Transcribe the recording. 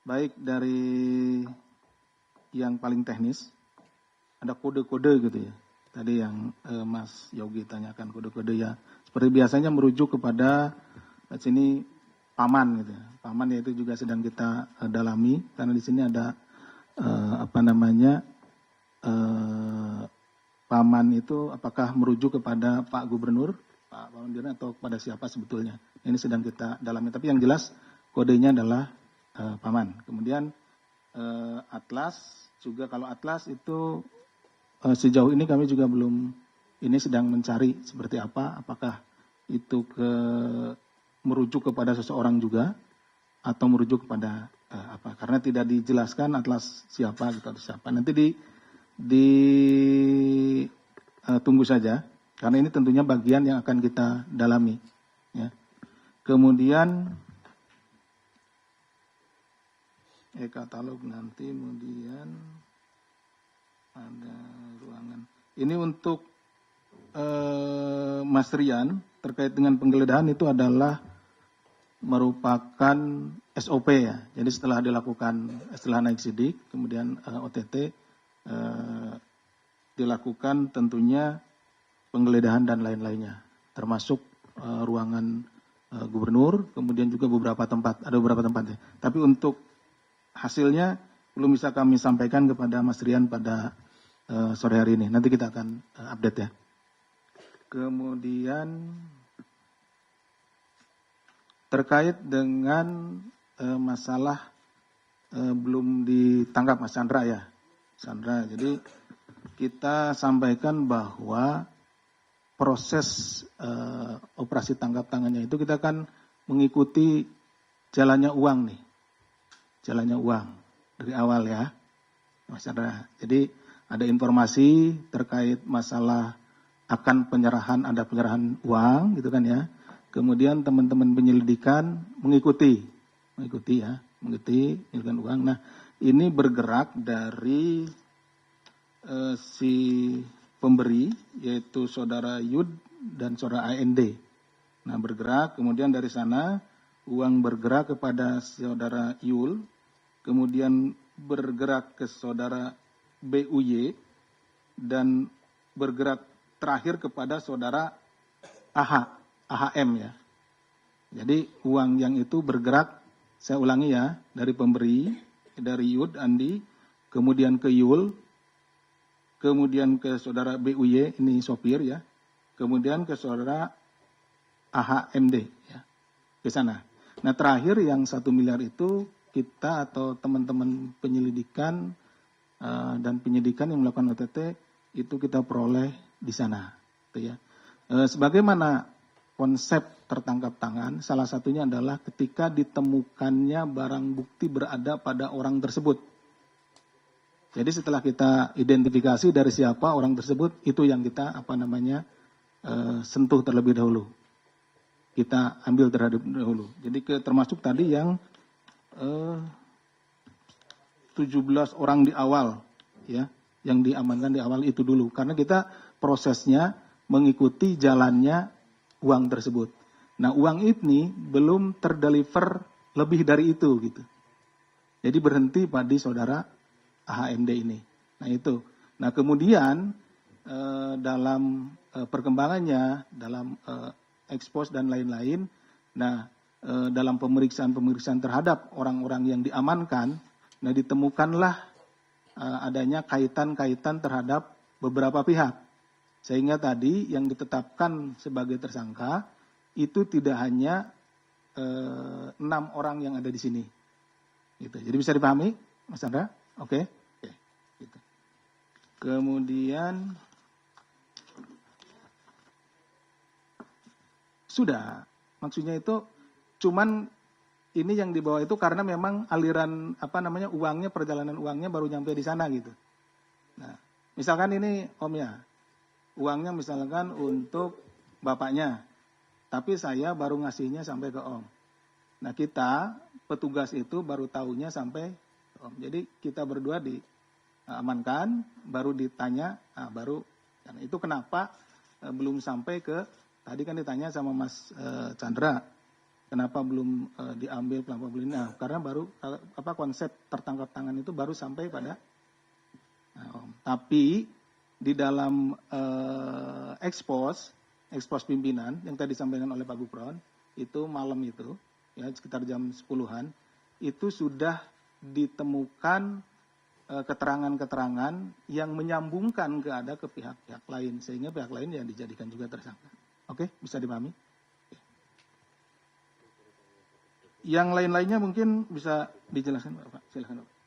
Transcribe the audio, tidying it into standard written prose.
baik dari yang paling teknis, ada kode-kode gitu ya. Tadi yang Mas Yogi tanyakan kode-kode ya. Seperti biasanya merujuk kepada sini paman gitu ya. Paman yaitu juga sedang kita dalami karena di sini ada paman itu apakah merujuk kepada Pak Gubernur, Pak Wamen atau kepada siapa sebetulnya. Ini sedang kita dalami. Tapi yang jelas kodenya adalah paman. Kemudian atlas juga, kalau atlas itu sejauh ini kami juga belum, ini sedang mencari seperti apa, apakah itu merujuk kepada seseorang juga atau merujuk kepada apa, karena tidak dijelaskan atlas siapa gitu atau siapa. Nanti tunggu saja karena ini tentunya bagian yang akan kita dalami ya. Kemudian katalog nanti, kemudian ada ruangan. Ini untuk Mas Rian terkait dengan penggeledahan itu adalah merupakan SOP ya. Jadi setelah naik sidik, kemudian OTT dilakukan tentunya penggeledahan dan lain-lainnya, termasuk ruangan gubernur, kemudian juga ada beberapa tempat ya. Tapi untuk hasilnya belum bisa kami sampaikan kepada Mas Rian pada sore hari ini. Nanti kita akan update ya. Kemudian terkait dengan masalah belum ditangkap Mas Chandra ya. Chandra, jadi kita sampaikan bahwa proses operasi tangkap tangannya itu kita akan mengikuti jalannya uang nih. Jalannya uang dari awal ya, Mas Chandra. Jadi ada informasi terkait masalah akan ada penyerahan uang gitu kan ya. Kemudian teman-teman penyelidikan mengikuti penyelidikan uang. Nah, ini bergerak dari si pemberi yaitu saudara Yud dan saudara AND. Nah, bergerak, kemudian dari sana uang bergerak kepada saudara Yul, kemudian bergerak ke saudara BUY, dan bergerak terakhir kepada saudara AHM ya. Jadi uang yang itu bergerak, saya ulangi ya, dari pemberi, dari Yud, Andi, kemudian ke Yul, kemudian ke saudara BUY, ini sopir ya, kemudian ke saudara AHMD ya, ke sana. Nah terakhir yang 1 miliar itu kita atau teman-teman penyelidikan dan penyidikan yang melakukan OTT itu kita peroleh di sana. Gitu ya. Sebagaimana konsep tertangkap tangan, salah satunya adalah ketika ditemukannya barang bukti berada pada orang tersebut. Jadi setelah kita identifikasi dari siapa orang tersebut, itu yang kita sentuh terlebih dahulu. Kita ambil terhadap dahulu. Jadi termasuk tadi yang 17 orang di awal ya, yang diamankan di awal itu dulu, karena kita prosesnya mengikuti jalannya uang tersebut. Nah, uang ini belum terdeliver lebih dari itu gitu. Jadi berhenti pada saudara AHMD ini. Nah, itu. Nah, kemudian dalam perkembangannya, dalam ekspos dan lain-lain, nah dalam pemeriksaan terhadap orang-orang yang diamankan, nah ditemukanlah adanya kaitan-kaitan terhadap beberapa pihak. Sehingga tadi yang ditetapkan sebagai tersangka itu tidak hanya 6 orang yang ada di sini. Gitu. Jadi bisa dipahami, Mas Chandra? Oke. Gitu. Kemudian sudah, maksudnya itu cuman ini yang dibawa itu karena memang aliran uangnya, perjalanan uangnya baru nyampe di sana gitu. Nah, misalkan ini Om ya, uangnya misalkan untuk bapaknya, tapi saya baru ngasihnya sampai ke Om. Nah, kita petugas itu baru tahunya sampai Om. Jadi kita berdua diamankan, baru ditanya, baru. Dan itu kenapa belum sampai ke, tadi kan ditanya sama Mas Chandra, kenapa belum diambil pelampau beli. Nah, karena baru konsep tertangkap tangan itu baru sampai pada tapi di dalam ekspos pimpinan yang tadi disampaikan oleh Pak Gufron itu malam itu ya sekitar jam 10-an itu sudah ditemukan keterangan-keterangan yang menyambungkan ke pihak-pihak lain sehingga pihak lain yang dijadikan juga tersangka. Oke, bisa dipahami? Yang lain-lainnya mungkin bisa dijelaskan Pak. Silakan Pak.